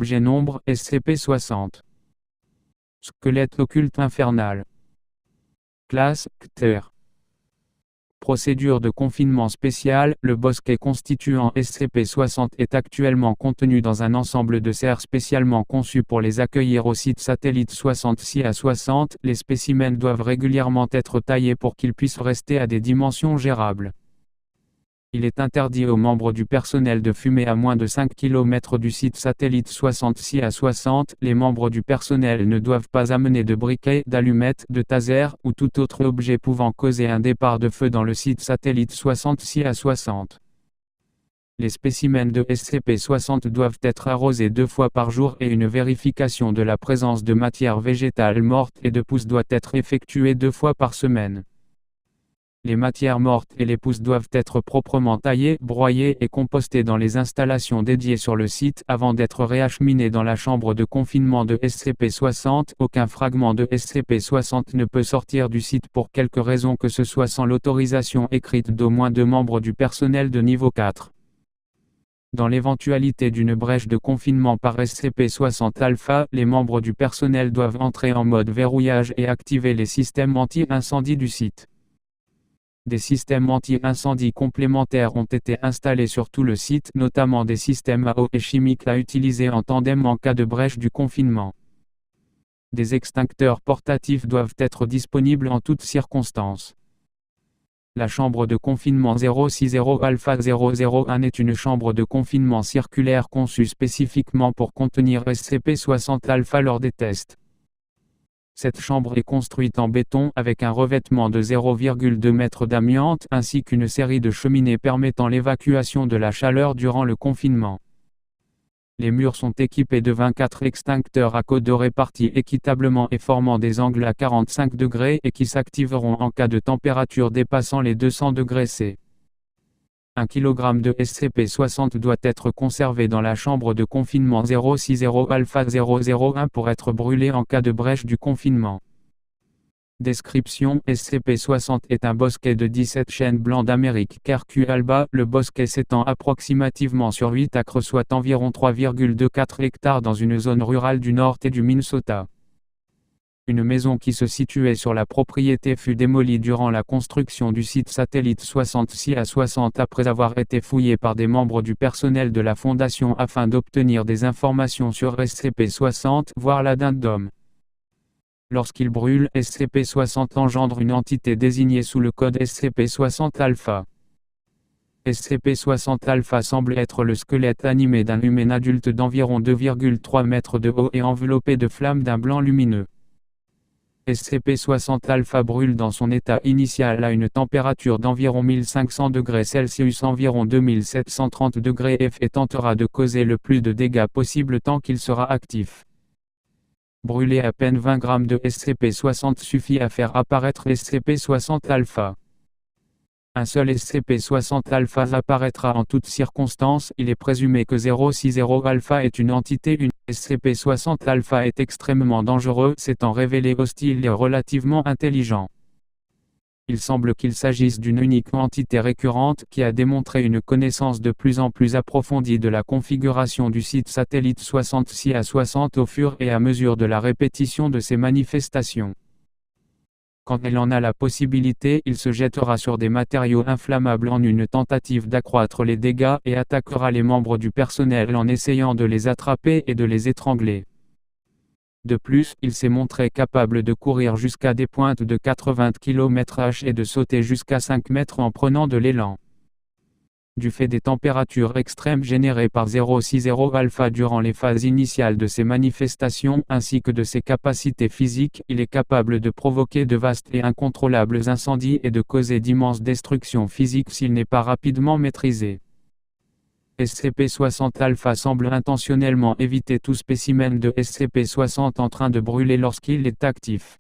objet nombre SCP-60. Squelette occulte infernal. Classe Cter. Procédure de confinement spécial. Le bosquet constituant SCP-60 est actuellement contenu dans un ensemble de serres spécialement conçues pour les accueillir au site satellite 60-60. Les spécimens doivent régulièrement être taillés pour qu'ils puissent rester à des dimensions gérables. Il est interdit aux membres du personnel de fumer à moins de 5 km du site satellite 60-60. Les membres du personnel ne doivent pas amener de briquets, d'allumettes, de tasers, ou tout autre objet pouvant causer un départ de feu dans le site satellite 60-60. Les spécimens de SCP-60 doivent être arrosés 2 fois par jour et une vérification de la présence de matière végétale morte et de pousses doit être effectuée 2 fois par semaine. Les matières mortes et les pousses doivent être proprement taillées, broyées et compostées dans les installations dédiées sur le site avant d'être réacheminées dans la chambre de confinement de SCP-60. Aucun fragment de SCP-60 ne peut sortir du site pour quelque raison que ce soit sans l'autorisation écrite d'au moins 2 membres du personnel de niveau 4. Dans l'éventualité d'une brèche de confinement par SCP-60-Alpha, les membres du personnel doivent entrer en mode verrouillage et activer les systèmes anti-incendie du site. Des systèmes anti-incendie complémentaires ont été installés sur tout le site, notamment des systèmes à eau et chimiques à utiliser en tandem en cas de brèche du confinement. Des extincteurs portatifs doivent être disponibles en toutes circonstances. La chambre de confinement 060 Alpha 001 est une chambre de confinement circulaire conçue spécifiquement pour contenir SCP-60 Alpha lors des tests. Cette chambre est construite en béton avec un revêtement de 0,2 m d'amiante ainsi qu'une série de cheminées permettant l'évacuation de la chaleur durant le confinement. Les murs sont équipés de 24 extincteurs à côte répartis équitablement et formant des angles à 45 degrés et qui s'activeront en cas de température dépassant les 200 degrés C. 1 kg de SCP-60 doit être conservé dans la chambre de confinement 060 Alpha 001 pour être brûlé en cas de brèche du confinement. Description: SCP-60 est un bosquet de 17 chênes blancs d'Amérique Quercus alba. Le bosquet s'étend approximativement sur 8 acres soit environ 3,24 hectares dans une zone rurale du nord et du Minnesota. Une maison qui se situait sur la propriété fut démolie durant la construction du site satellite 60-60 après avoir été fouillée par des membres du personnel de la fondation afin d'obtenir des informations sur SCP-60, voire l'addendum. Lorsqu'il brûle, SCP-60 engendre une entité désignée sous le code SCP-60-Alpha. SCP-60-Alpha semble être le squelette animé d'un humain adulte d'environ 2,3 mètres de haut et enveloppé de flammes d'un blanc lumineux. SCP-60-Alpha brûle dans son état initial à une température d'environ 1500 degrés Celsius environ 2730 degrés F et tentera de causer le plus de dégâts possible tant qu'il sera actif. Brûler à peine 20 g de SCP-60 suffit à faire apparaître SCP-60-Alpha. Un seul SCP-60-Alpha apparaîtra en toutes circonstances. Il est présumé que 060 Alpha est une entité unique. SCP-60-Alpha est extrêmement dangereux, s'étant révélé hostile et relativement intelligent. Il semble qu'il s'agisse d'une unique entité récurrente qui a démontré une connaissance de plus en plus approfondie de la configuration du site satellite 60-60 au fur et à mesure de la répétition de ses manifestations. Quand elle en a la possibilité, il se jettera sur des matériaux inflammables en une tentative d'accroître les dégâts et attaquera les membres du personnel en essayant de les attraper et de les étrangler. De plus, il s'est montré capable de courir jusqu'à des pointes de 80 km/h et de sauter jusqu'à 5 mètres en prenant de l'élan. Du fait des températures extrêmes générées par 060 Alpha durant les phases initiales de ses manifestations, ainsi que de ses capacités physiques, il est capable de provoquer de vastes et incontrôlables incendies et de causer d'immenses destructions physiques s'il n'est pas rapidement maîtrisé. SCP-60 Alpha semble intentionnellement éviter tout spécimen de SCP-60 en train de brûler lorsqu'il est actif.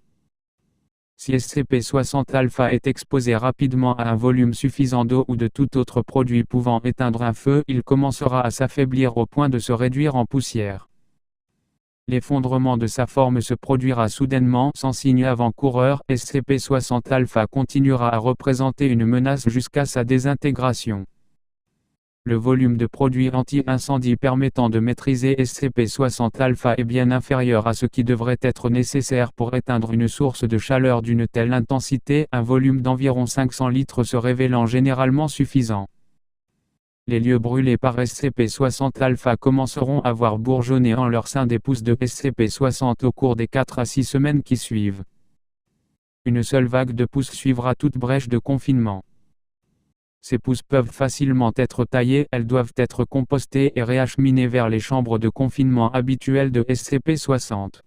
Si SCP-60 Alpha est exposé rapidement à un volume suffisant d'eau ou de tout autre produit pouvant éteindre un feu, il commencera à s'affaiblir au point de se réduire en poussière. L'effondrement de sa forme se produira soudainement, sans signe avant-coureur. SCP-60 Alpha continuera à représenter une menace jusqu'à sa désintégration. Le volume de produits anti-incendie permettant de maîtriser SCP-60 est bien inférieur à ce qui devrait être nécessaire pour éteindre une source de chaleur d'une telle intensité, un volume d'environ 500 litres se révélant généralement suffisant. Les lieux brûlés par SCP-60 commenceront à voir bourgeonner en leur sein des pousses de SCP-60 au cours des 4 à 6 semaines qui suivent. Une seule vague de pousses suivra toute brèche de confinement. Ces pousses peuvent facilement être taillées, elles doivent être compostées et réacheminées vers les chambres de confinement habituelles de SCP-60.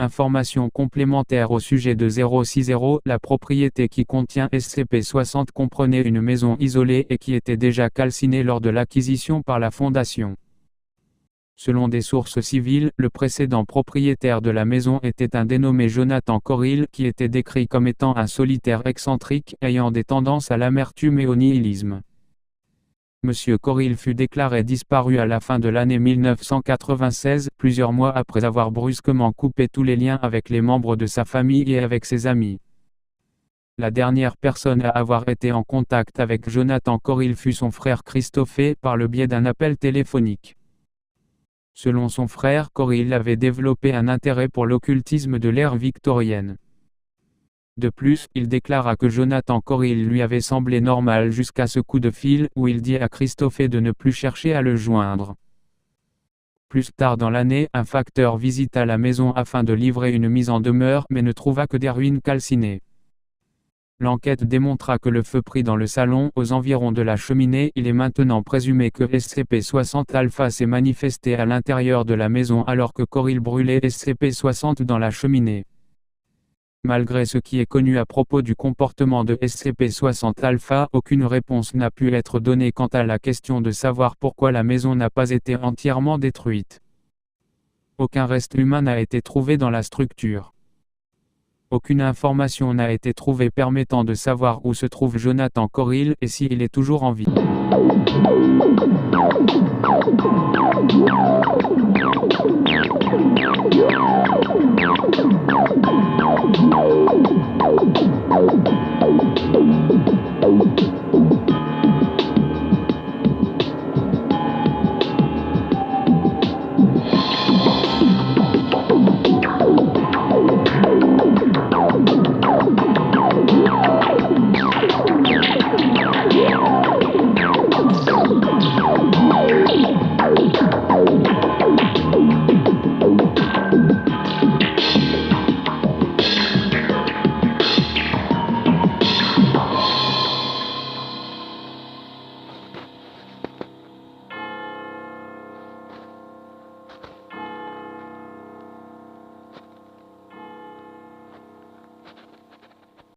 Information complémentaire au sujet de 060, la propriété qui contient SCP-60 comprenait une maison isolée et qui était déjà calcinée lors de l'acquisition par la Fondation. Selon des sources civiles, le précédent propriétaire de la maison était un dénommé Jonathan Corrill, qui était décrit comme étant un solitaire excentrique, ayant des tendances à l'amertume et au nihilisme. Monsieur Corrill fut déclaré disparu à la fin de l'année 1996, plusieurs mois après avoir brusquement coupé tous les liens avec les membres de sa famille et avec ses amis. La dernière personne à avoir été en contact avec Jonathan Corrill fut son frère Christophe, par le biais d'un appel téléphonique. Selon son frère, Corrill avait développé un intérêt pour l'occultisme de l'ère victorienne. De plus, il déclara que Jonathan Corrill lui avait semblé normal jusqu'à ce coup de fil, où il dit à Christophe de ne plus chercher à le joindre. Plus tard dans l'année, un facteur visita la maison afin de livrer une mise en demeure, mais ne trouva que des ruines calcinées. L'enquête démontra que le feu prit dans le salon, aux environs de la cheminée. Il est maintenant présumé que SCP-60 s'est manifesté à l'intérieur de la maison alors que Corrill brûlait SCP-60 dans la cheminée. Malgré ce qui est connu à propos du comportement de SCP-60, aucune réponse n'a pu être donnée quant à la question de savoir pourquoi la maison n'a pas été entièrement détruite. Aucun reste humain n'a été trouvé dans la structure. Aucune information n'a été trouvée permettant de savoir où se trouve Jonathan Corrill et s'il est toujours en vie.